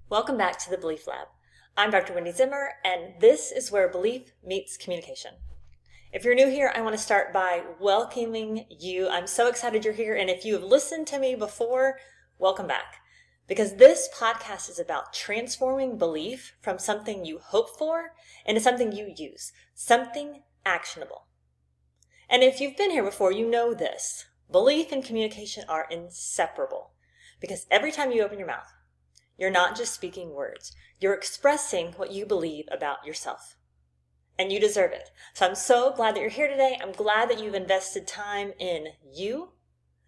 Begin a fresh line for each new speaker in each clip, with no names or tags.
Welcome back to the Belief Lab. I'm Dr. Wendi Zimmer, and this is where belief meets communication. If you're new here, I want to start by welcoming you. I'm so excited you're here, and if you have listened to me before, welcome back. Because this podcast is about transforming belief from something you hope for into something you use, something actionable. And if you've been here before, you know this. Belief and communication are inseparable. Because every time you open your mouth, you're not just speaking words. You're expressing what you believe about yourself. And you deserve it. So I'm so glad that you're here today. I'm glad that you've invested time in you.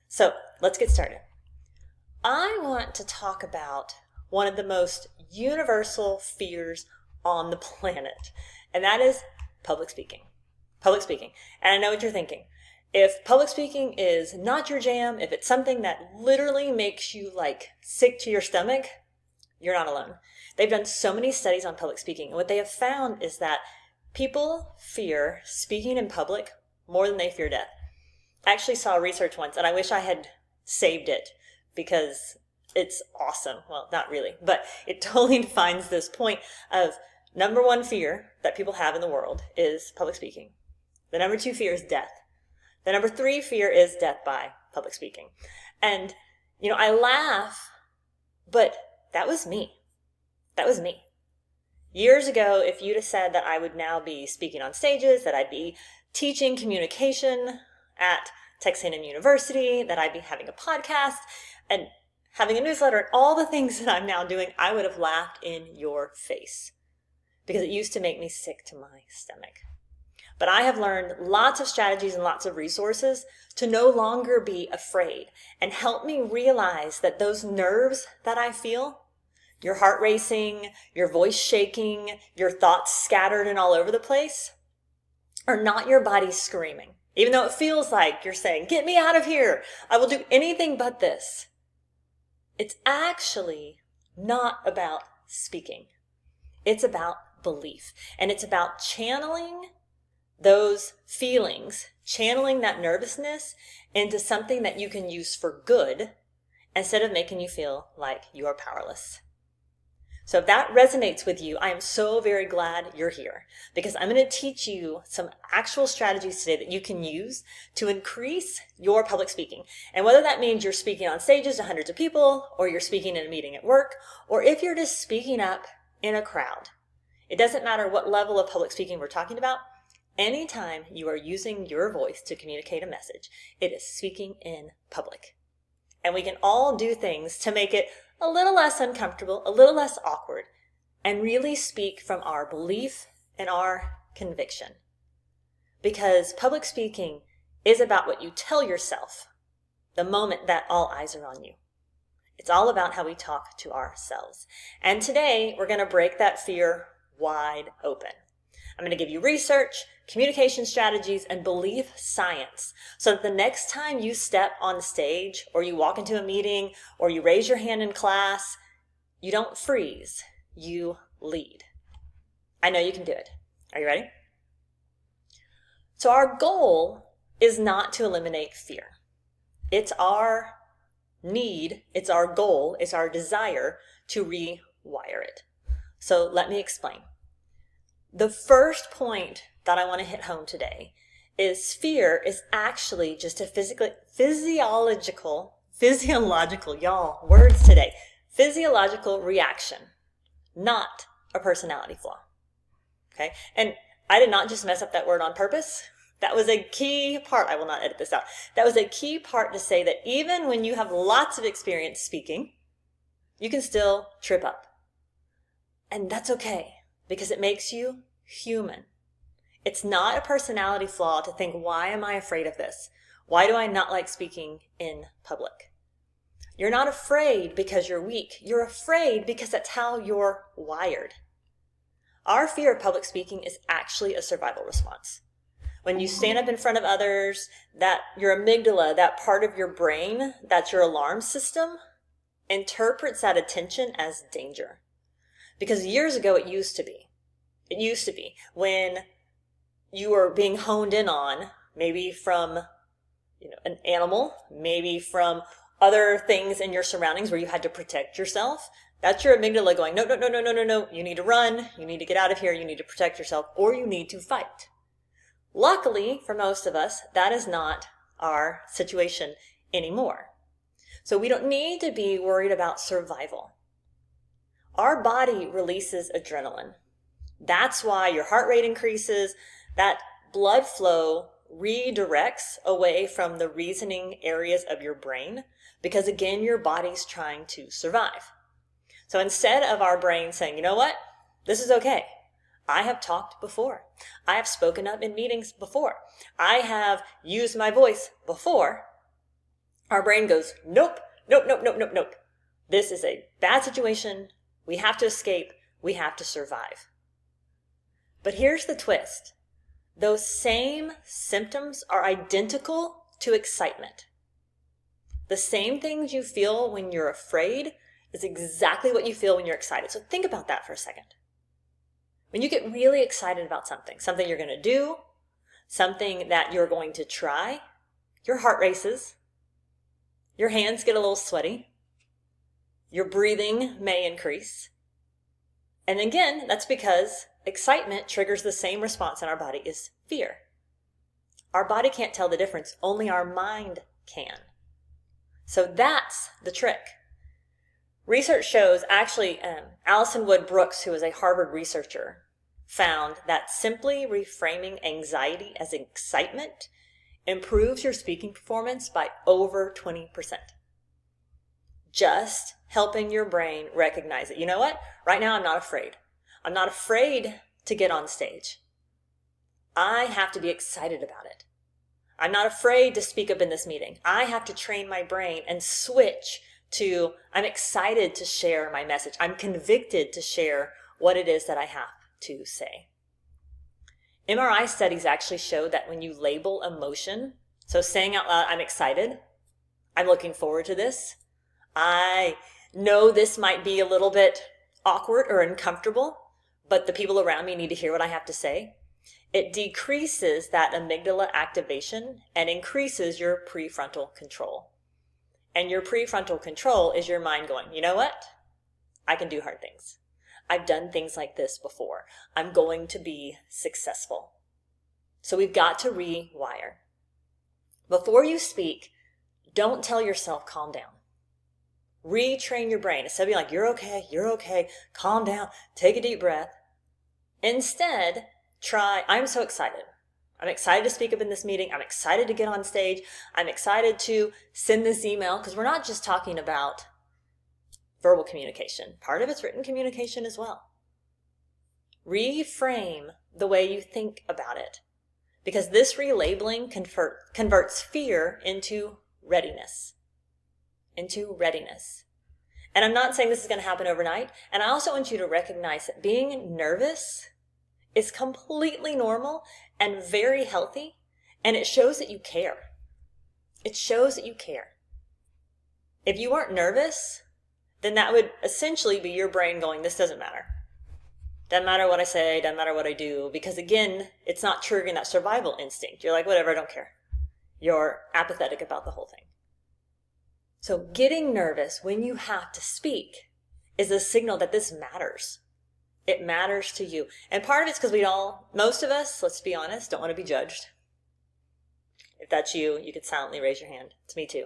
So let's get started. I want to talk about one of the most universal fears on the planet. And that is public speaking. Public speaking. And I know what you're thinking. If public speaking is not your jam, if it's something that literally makes you sick to your stomach, you're not alone. They've done so many studies on public speaking, and what they have found is that people fear speaking in public more than they fear death. I actually saw research once, and I wish I had saved it because it's awesome. Well, not really, but it totally defines this point of number one fear that people have in the world is public speaking. The number two fear is death. The number three fear is death by public speaking. And, I laugh, but that was me. That was me. Years ago, if you'd have said that I would now be speaking on stages, that I'd be teaching communication at Texas A&M University, that I'd be having a podcast and having a newsletter and all the things that I'm now doing, I would have laughed in your face because it used to make me sick to my stomach. But I have learned lots of strategies and lots of resources to no longer be afraid and help me realize that those nerves that I feel, your heart racing, your voice shaking, your thoughts scattered and all over the place, are not your body screaming. Even though it feels like you're saying, get me out of here. I will do anything but this. It's actually not about speaking. It's about belief. And it's about channeling those feelings, channeling that nervousness into something that you can use for good instead of making you feel like you are powerless. So if that resonates with you, I am so very glad you're here because I'm going to teach you some actual strategies today that you can use to increase your public speaking. And whether that means you're speaking on stages to hundreds of people, or you're speaking in a meeting at work, or if you're just speaking up in a crowd, it doesn't matter what level of public speaking we're talking about. Anytime you are using your voice to communicate a message, it is speaking in public. And we can all do things to make it a little less uncomfortable, a little less awkward, and really speak from our belief and our conviction. Because public speaking is about what you tell yourself the moment that all eyes are on you. It's all about how we talk to ourselves. And today, we're going to break that fear wide open. I'm going to give you research, communication strategies, and belief science so that the next time you step on stage or you walk into a meeting or you raise your hand in class, you don't freeze, you lead. I know you can do it. Are you ready? So our goal is not to eliminate fear. It's our need, it's our goal, it's our desire to rewire it. So let me explain. The first point that I want to hit home today is fear is actually just a physiological, y'all, words today, physiological reaction, not a personality flaw. Okay? And I did not just mess up that word on purpose. That was a key part. I will not edit this out. That was a key part to say that even when you have lots of experience speaking, you can still trip up. And that's okay because it makes you human. It's not a personality flaw to think, why am I afraid of this? Why do I not like speaking in public? You're not afraid because you're weak. You're afraid because that's how you're wired. Our fear of public speaking is actually a survival response. When you stand up in front of others, that your amygdala, that part of your brain, that's your alarm system, interprets that attention as danger. Because years ago, it used to be when you were being honed in on, maybe from an animal, maybe from other things in your surroundings where you had to protect yourself. That's your amygdala going, no, no, no, no, no, no, no. You need to run. You need to get out of here. You need to protect yourself, or you need to fight. Luckily, for most of us, that is not our situation anymore. So we don't need to be worried about survival. Our body releases adrenaline. That's why your heart rate increases. That blood flow redirects away from the reasoning areas of your brain because, again, your body's trying to survive. So instead of our brain saying, you know what, this is okay. I have talked before. I have spoken up in meetings before. I have used my voice before. Our brain goes, nope, nope, nope, nope, nope, nope. This is a bad situation. We have to escape. We have to survive. But here's the twist. Those same symptoms are identical to excitement. The same things you feel when you're afraid is exactly what you feel when you're excited. So think about that for a second. When you get really excited about something you're going to do, something that you're going to try, your heart races, your hands get a little sweaty, your breathing may increase. And again, that's because excitement triggers the same response in our body as fear. Our body can't tell the difference, only our mind can. So that's the trick. Research shows, actually, Allison Wood Brooks, who is a Harvard researcher, found that simply reframing anxiety as excitement improves your speaking performance by over 20%. Just helping your brain recognize it. You know what? Right now, I'm not afraid. I'm not afraid to get on stage. I have to be excited about it. I'm not afraid to speak up in this meeting. I have to train my brain and switch to, I'm excited to share my message. I'm convicted to share what it is that I have to say. MRI studies actually show that when you label emotion, so saying out loud, I'm excited, I'm looking forward to this, I know this might be a little bit awkward or uncomfortable, but the people around me need to hear what I have to say. It decreases that amygdala activation and increases your prefrontal control. And your prefrontal control is your mind going, you know what? I can do hard things. I've done things like this before. I'm going to be successful. So we've got to rewire. Before you speak, don't tell yourself, calm down. Retrain your brain. Instead of being like, you're okay, calm down, take a deep breath. Instead, try, I'm so excited. I'm excited to speak up in this meeting. I'm excited to get on stage. I'm excited to send this email, because we're not just talking about verbal communication. Part of it's written communication as well. Reframe the way you think about it, because this relabeling converts fear into readiness. And I'm not saying this is going to happen overnight. And I also want you to recognize that being nervous is completely normal and very healthy, and it shows that you care. It shows that you care. If you weren't nervous, then that would essentially be your brain going, this doesn't matter. Doesn't matter what I say, doesn't matter what I do, because again, it's not triggering that survival instinct. You're like, whatever, I don't care. You're apathetic about the whole thing. So getting nervous when you have to speak is a signal that this matters. It matters to you. And part of it's because most of us, let's be honest, don't want to be judged. If that's you, you could silently raise your hand. It's me too.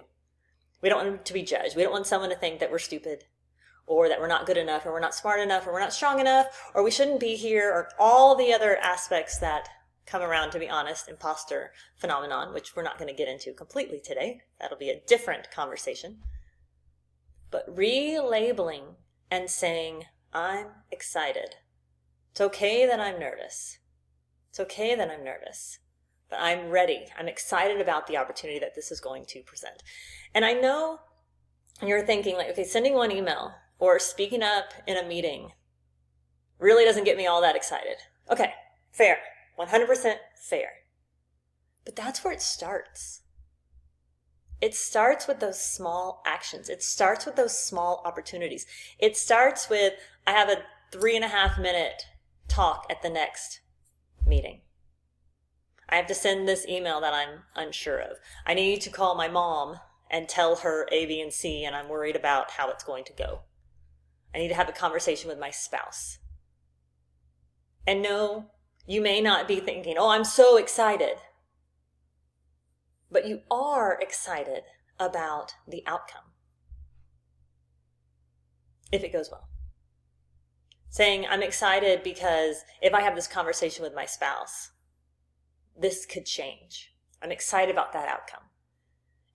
We don't want to be judged. We don't want someone to think that we're stupid, or that we're not good enough, or we're not smart enough, or we're not strong enough, or we shouldn't be here, or all the other aspects that come around, to be honest, imposter phenomenon, which we're not going to get into completely today. That'll be a different conversation. But relabeling and saying, I'm excited. It's okay that I'm nervous. It's okay that I'm nervous, but I'm ready. I'm excited about the opportunity that this is going to present. And I know you're thinking like, okay, sending one email or speaking up in a meeting really doesn't get me all that excited. Okay, fair. 100% fair. But that's where it starts. It starts with those small actions. It starts with those small opportunities. It starts with, I have a 3.5-minute talk at the next meeting. I have to send this email that I'm unsure of. I need to call my mom and tell her A, B, and C, and I'm worried about how it's going to go. I need to have a conversation with my spouse. And no, you may not be thinking, oh, I'm so excited. But you are excited about the outcome if it goes well. Saying, I'm excited because if I have this conversation with my spouse, this could change. I'm excited about that outcome.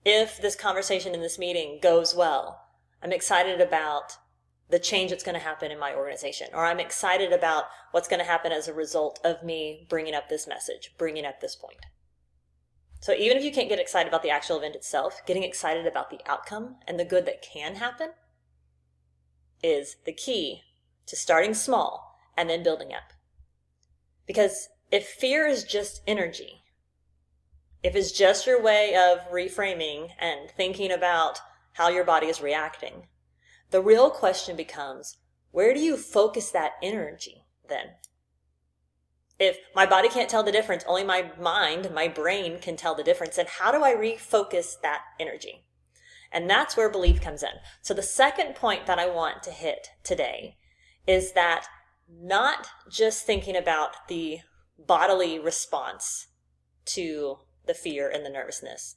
If this conversation in this meeting goes well, I'm excited about the change that's going to happen in my organization, or I'm excited about what's going to happen as a result of me bringing up this message, bringing up this point. So even if you can't get excited about the actual event itself, getting excited about the outcome and the good that can happen is the key to starting small and then building up. Because if fear is just energy, if it's just your way of reframing and thinking about how your body is reacting, the real question becomes, where do you focus that energy then? If my body can't tell the difference, only my mind, my brain can tell the difference, then how do I refocus that energy? And that's where belief comes in. So the second point that I want to hit today is that not just thinking about the bodily response to the fear and the nervousness,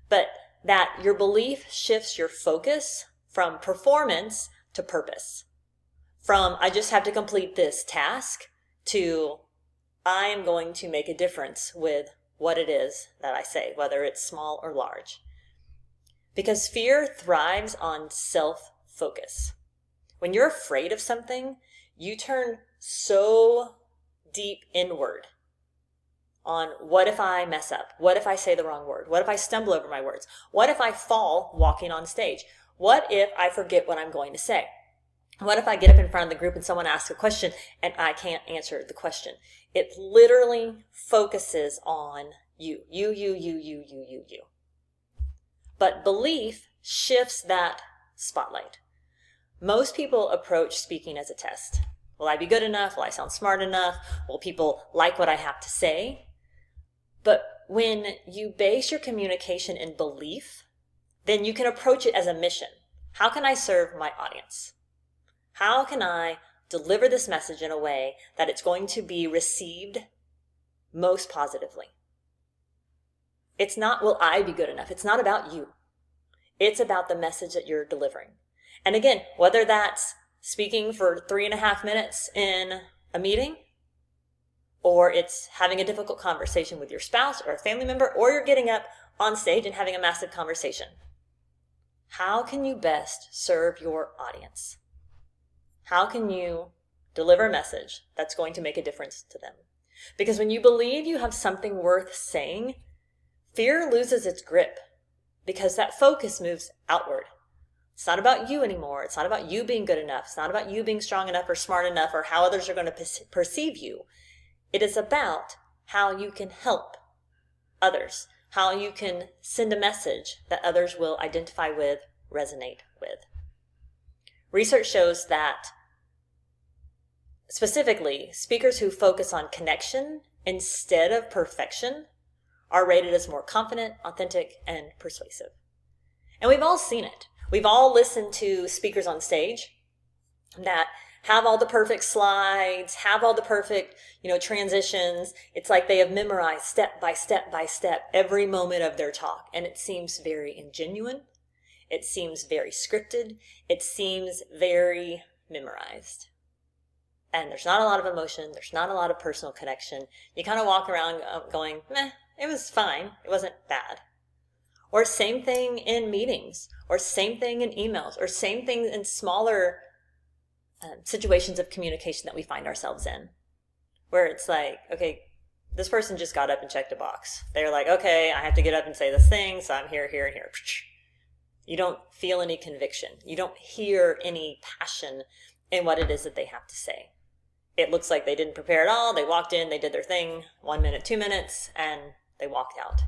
but that your belief shifts your focus from performance to purpose. From I just have to complete this task to I am going to make a difference with what it is that I say, whether it's small or large. Because fear thrives on self-focus. When you're afraid of something, you turn so deep inward on what if I mess up? What if I say the wrong word? What if I stumble over my words? What if I fall walking on stage? What if I forget what I'm going to say? What if I get up in front of the group and someone asks a question and I can't answer the question? It literally focuses on you. You. But belief shifts that spotlight. Most people approach speaking as a test. Will I be good enough? Will I sound smart enough? Will people like what I have to say? But when you base your communication in belief, then you can approach it as a mission. How can I serve my audience? How can I deliver this message in a way that it's going to be received most positively? It's not, will I be good enough? It's not about you. It's about the message that you're delivering. And again, whether that's speaking for 3.5 minutes in a meeting, or it's having a difficult conversation with your spouse or a family member, or you're getting up on stage and having a massive conversation. How can you best serve your audience? How can you deliver a message that's going to make a difference to them? Because when you believe you have something worth saying, fear loses its grip because that focus moves outward. It's not about you anymore. It's not about you being good enough. It's not about you being strong enough or smart enough or how others are going to perceive you. It is about how you can help others, how you can send a message that others will identify with, resonate with. Research shows that specifically, speakers who focus on connection instead of perfection are rated as more confident, authentic, and persuasive. And we've all seen it. We've all listened to speakers on stage that have all the perfect slides, have all the perfect, transitions. It's like they have memorized step by step by step every moment of their talk. And it seems very ingenuine. It seems very scripted. It seems very memorized. And there's not a lot of emotion. There's not a lot of personal connection. You kind of walk around going, meh, it was fine. It wasn't bad. Or same thing in meetings, or same thing in emails, or same thing in smaller situations of communication that we find ourselves in, where it's like, okay, this person just got up and checked a box. They're like, okay, I have to get up and say this thing, so I'm here, here, and here. You don't feel any conviction. You don't hear any passion in what it is that they have to say. It looks like they didn't prepare at all. They walked in, they did their thing, 1 minute, 2 minutes, and they walked out.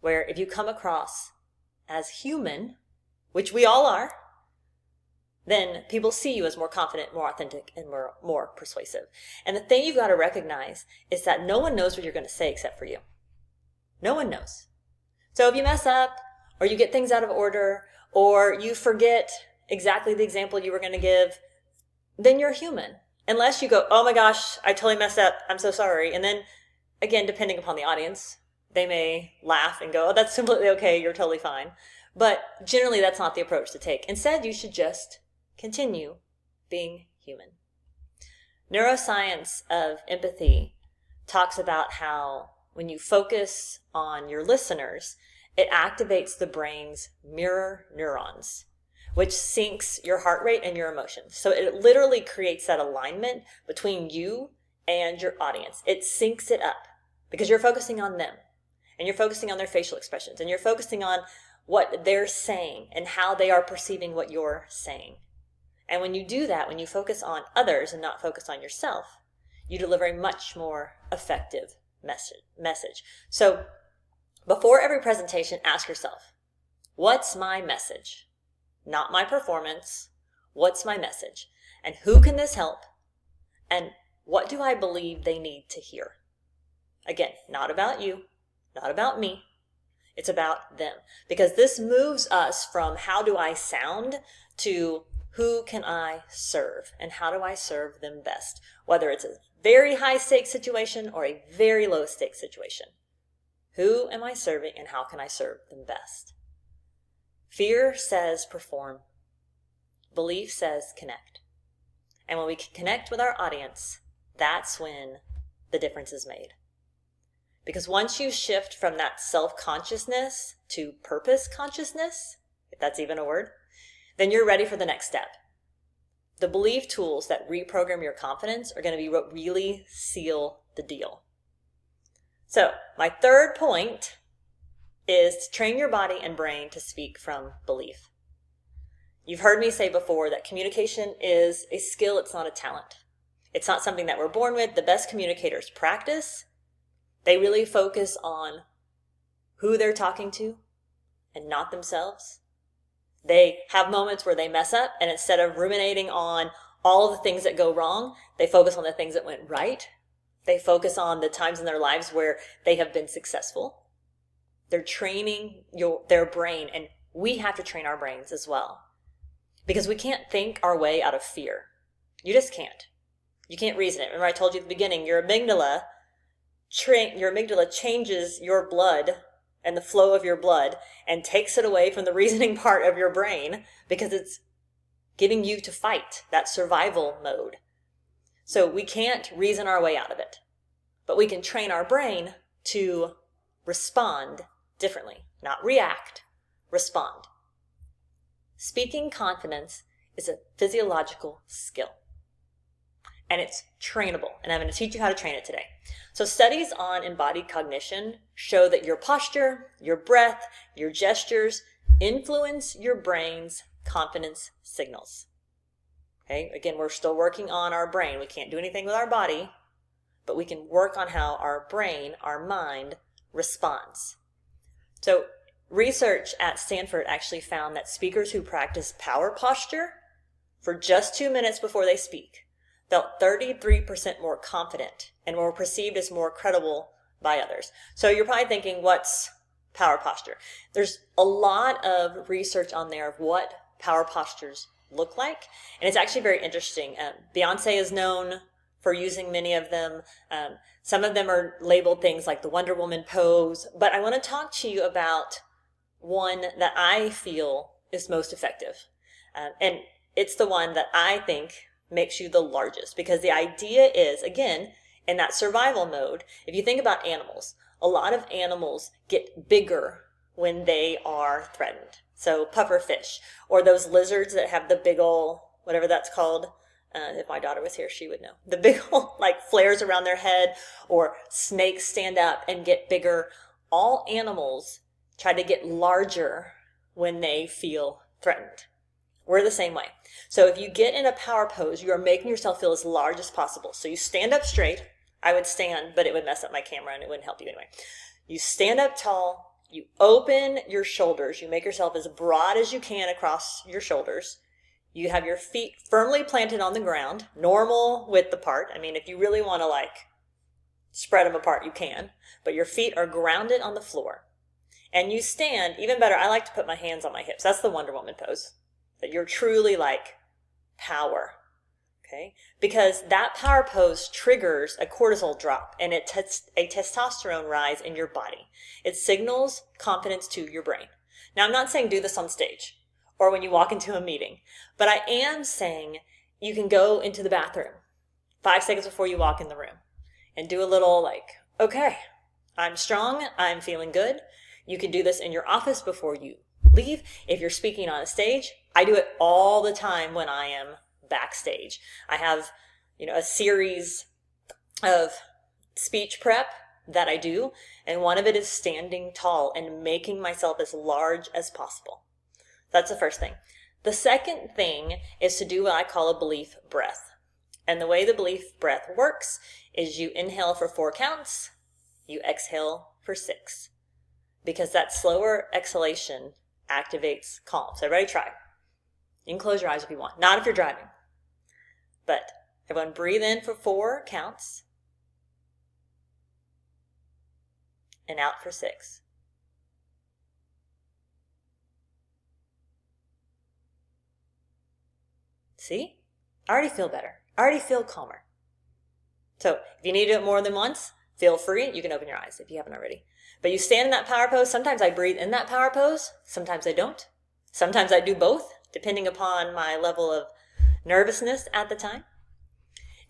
Where if you come across as human, which we all are, then people see you as more confident, more authentic, and more persuasive. And the thing you've got to recognize is that no one knows what you're going to say except for you. No one knows. So if you mess up, or you get things out of order, or you forget exactly the example you were going to give, then you're human. Unless you go, oh my gosh, I totally messed up, I'm so sorry. And then again, depending upon the audience, they may laugh and go, oh, that's completely okay, you're totally fine. But generally, that's not the approach to take. Instead, you should just continue being human. Neuroscience of empathy talks about how when you focus on your listeners, it activates the brain's mirror neurons, which syncs your heart rate and your emotions. So it literally creates that alignment between you and your audience. It syncs it up because you're focusing on them and you're focusing on their facial expressions and you're focusing on what they're saying and how they are perceiving what you're saying. And when you do that, when you focus on others and not focus on yourself, you deliver a much more effective message. So before every presentation, ask yourself, what's my message? Not my performance. What's my message? And who can this help? And what do I believe they need to hear? Again, not about you, not about me. It's about them. Because this moves us from how do I sound to who can I serve and how do I serve them best? Whether it's a very high stakes situation or a very low stakes situation. Who am I serving and how can I serve them best? Fear says perform. Belief says connect. And when we can connect with our audience, that's when the difference is made. Because once you shift from that self-consciousness to purpose consciousness, if that's even a word, then you're ready for the next step. The belief tools that reprogram your confidence are going to be what really seal the deal. So my third point is to train your body and brain to speak from belief. You've heard me say before that communication is a skill, it's not a talent. It's not something that we're born with. The best communicators practice. They really focus on who they're talking to and not themselves. They have moments where they mess up, and instead of ruminating on all of the things that go wrong, they focus on the things that went right. They focus on the times in their lives where they have been successful. They're training their brain, and we have to train our brains as well. Because we can't think our way out of fear. You just can't. You can't reason it. Remember I told you at the beginning, your amygdala changes your blood and the flow of your blood and takes it away from the reasoning part of your brain because it's getting you to fight, that survival mode. So we can't reason our way out of it, but we can train our brain to respond differently, not react, respond. Speaking confidence is a physiological skill. And it's trainable, and I'm going to teach you how to train it today. So studies on embodied cognition show that your posture, your breath, your gestures influence your brain's confidence signals. Okay, again, we're still working on our brain. We can't do anything with our body, but we can work on how our brain, our mind, responds. So research at Stanford actually found that speakers who practice power posture for just 2 minutes before they speak felt 33% more confident and were perceived as more credible by others. So you're probably thinking, what's power posture? There's a lot of research on there of what power postures look like, and it's actually very interesting. Beyonce is known for using many of them. Some of them are labeled things like the Wonder Woman pose, but I want to talk to you about one that I feel is most effective. And it's the one that I think makes you the largest, because the idea is, again, in that survival mode, if you think about animals, a lot of animals get bigger when they are threatened. So puffer fish, or those lizards that have the big ol', whatever that's called. If my daughter was here, she would know. The big ol' like flares around their head, or snakes stand up and get bigger. All animals try to get larger when they feel threatened. We're the same way. So if you get in a power pose, you are making yourself feel as large as possible. So you stand up straight. I would stand, but it would mess up my camera and it wouldn't help you anyway. You stand up tall. You open your shoulders. You make yourself as broad as you can across your shoulders. You have your feet firmly planted on the ground, normal width apart. I mean, if you really want to like spread them apart, you can. But your feet are grounded on the floor. And you stand, even better, I like to put my hands on my hips. That's the Wonder Woman pose. That you're truly like power. Okay, because that power pose triggers a cortisol drop and a testosterone rise in your body. It signals confidence to your brain. Now, I'm not saying do this on stage or when you walk into a meeting, but I am saying you can go into the bathroom 5 seconds before you walk in the room and do a little like, okay, I'm strong, I'm feeling good. You can do this in your office before you leave. If you're speaking on a stage, I do it all the time when I am backstage. I have, a series of speech prep that I do, and one of it is standing tall and making myself as large as possible. That's the first thing. The second thing is to do what I call a belief breath. And the way the belief breath works is you inhale for 4 counts, you exhale for 6. Because that slower exhalation activates calm. So everybody try. You can close your eyes if you want. Not if you're driving. But everyone breathe in for 4 counts. And out for 6. See? I already feel better. I already feel calmer. So if you need to do it more than once, feel free. You can open your eyes if you haven't already. But you stand in that power pose. Sometimes I breathe in that power pose. Sometimes I don't. Sometimes I do both, depending upon my level of nervousness at the time.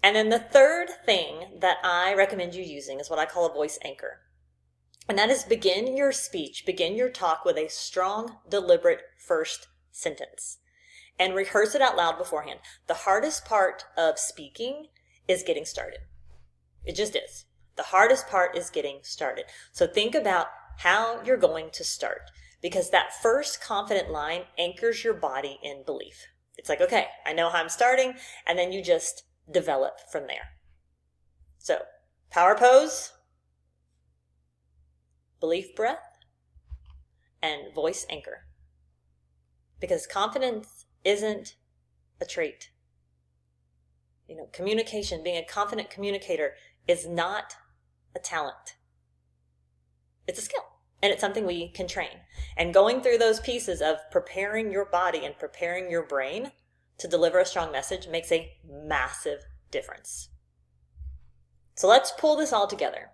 And then the third thing that I recommend you using is what I call a voice anchor. And that is begin your speech, begin your talk with a strong, deliberate first sentence. And rehearse it out loud beforehand. The hardest part of speaking is getting started. It just is. The hardest part is getting started. So think about how you're going to start, because that first confident line anchors your body in belief. It's like, okay, I know how I'm starting, and then you just develop from there. So, power pose, belief breath, and voice anchor. Because confidence isn't a trait. Communication, being a confident communicator is not a talent. It's a skill, and it's something we can train. And going through those pieces of preparing your body and preparing your brain to deliver a strong message makes a massive difference. So let's pull this all together,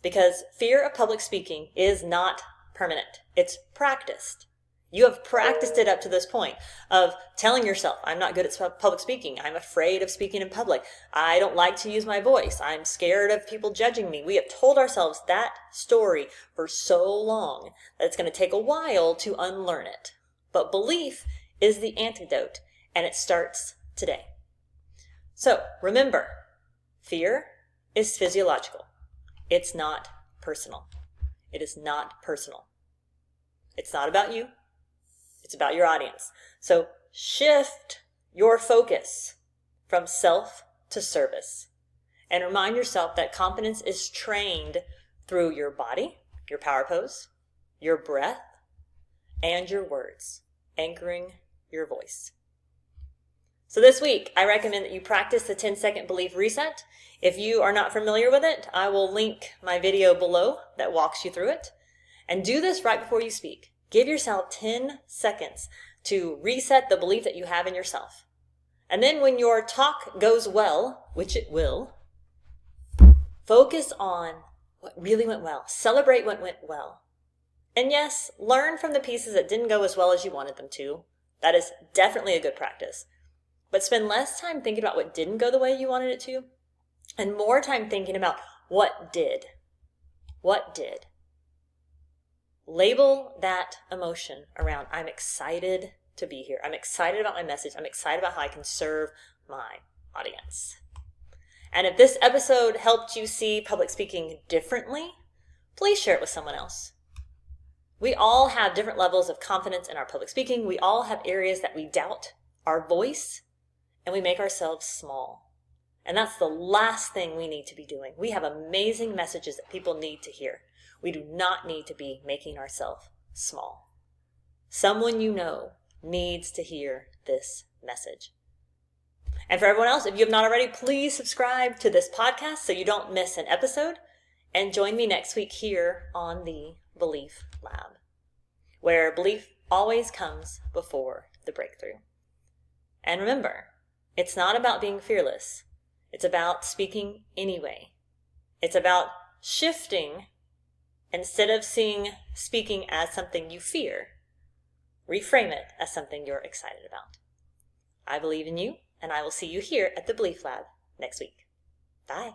because fear of public speaking is not permanent. It's practiced. You have practiced it up to this point of telling yourself, I'm not good at public speaking. I'm afraid of speaking in public. I don't like to use my voice. I'm scared of people judging me. We have told ourselves that story for so long that it's going to take a while to unlearn it. But belief is the antidote, and it starts today. So remember, fear is physiological. It's not personal. It is not personal. It's not about you. It's about your audience. So shift your focus from self to service, and remind yourself that confidence is trained through your body, your power pose, your breath, and your words, anchoring your voice. So this week, I recommend that you practice the 10-second belief reset. If you are not familiar with it, I will link my video below that walks you through it. And do this right before you speak. Give yourself 10 seconds to reset the belief that you have in yourself. And then when your talk goes well, which it will, focus on what really went well. Celebrate what went well. And yes, learn from the pieces that didn't go as well as you wanted them to. That is definitely a good practice. But spend less time thinking about what didn't go the way you wanted it to, and more time thinking about what did. What did? Label that emotion around, I'm excited to be here. I'm excited about my message. I'm excited about how I can serve my audience. And if this episode helped you see public speaking differently, please share it with someone else. We all have different levels of confidence in our public speaking. We all have areas that we doubt our voice, and we make ourselves small. And that's the last thing we need to be doing. We have amazing messages that people need to hear. We do not need to be making ourselves small. Someone you know needs to hear this message. And for everyone else, if you have not already, please subscribe to this podcast so you don't miss an episode. And join me next week here on the Belief Lab, where belief always comes before the breakthrough. And remember, It's not about being fearless. It's about speaking anyway. It's about shifting. Instead of seeing speaking as something you fear, reframe it as something you're excited about. I believe in you, and I will see you here at the Belief Lab next week. Bye.